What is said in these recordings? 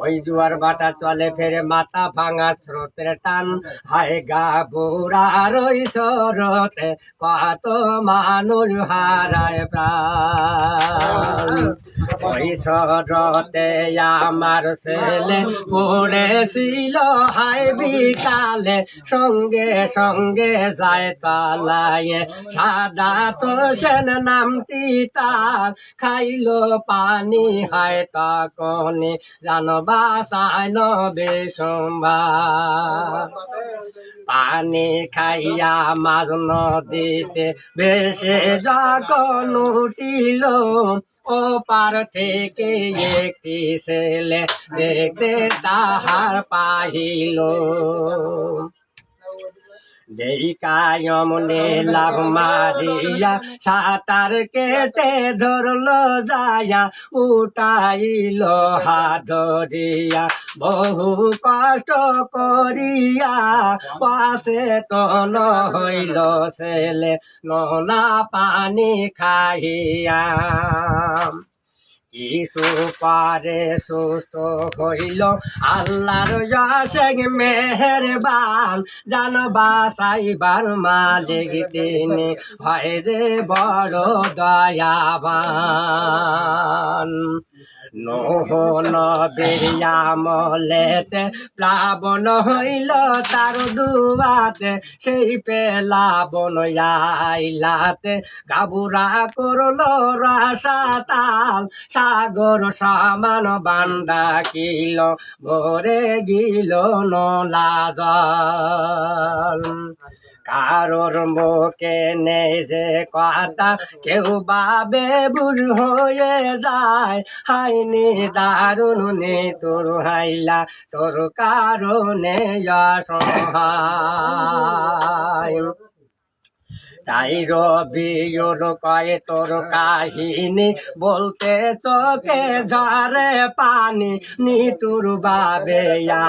ওই জোয়ার বাটা চলে ফেরে মাথা ভাঙা স্রোতের টান, হায় গা বুড়ার ওই স্রোতে কত মানুষ হারায় প্রাণ। ওই স্রোতে আমার ছেলে পড়েছিল হায় বিকালে, সঙ্গে সঙ্গে যায় তলায় সাদা তো সেন নামটি তার, খাইলো পানি হায় তখনই জানবা সায় নবে সোমবার। পানি খাইয়া মাঝ নদীতে ভেসে যখন উঠিল, ও পার থেকে একটি ছেলে দেখতে তাহার পাহিল। দেইকায়মনে লাভ মারিয়া সাঁতার কেটে ধরলো যায়া, উঠাইল হাত ধরিয়া বহু কষ্ট করিয়া, পাশে তন হইল ছেলে নোনা পানি খাইয়া। কিছু পারে সুস্থ হইল আল্লাহর অশেষ মেহেরবান, জান বাঁচাইবার মালিক তিনি হয় রে বড় দয়াবান। নূহ নবীর আমলেতে প্লাবন হইল তার দুয়াতে, সেই প্লাবন আইলাতে গাবুরা করলো রসাতাল, সাগর সমান বান্দা কিল ভরে গিল নলা জল। কারোর মুখে নেই যে কথা, কেউ বাবে বুঝ হয়ে যায়, হাইনি দারুণ নে তোর হাইলা তোর কারণে অসহায়। তাই রবিউর কয় তোর কাহিনী বলতে চোখে ঝরে পানি, নিটুর বাবে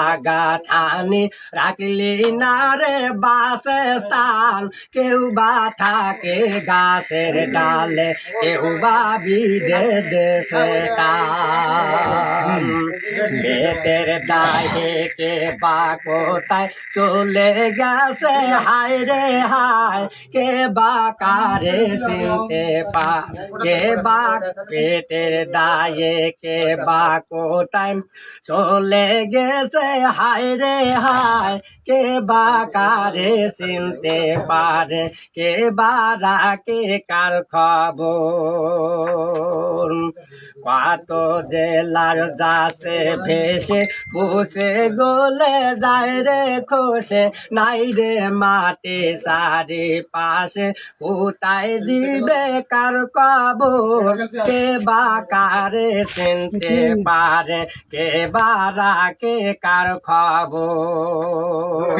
আগা ঠানি রাখলি না রে বাসে স্থান। কেউ বা থাকে গাছের ডালে, কেউ বা বিদে দেশে টান। বেতের দায়ে কে বা কোথায় চলে গেছে হায় রে হায়, কে বা কারে চিনতে পা, কে বা পেটের দায়ে কে বা কোথায় চলে গেছে হায় রে হায়, কে বা কারে চিনতে পারে, কে বা রাখে কার খবর। কত জেলার যাচ্ছে ভেসে বসে গলে যায় রে খসে, নাই রে মাটি চারি পাশে কোথায় দিবে কার কবর। কে বা কারে চিনতে পারে, কে বা রাখে কার খবর।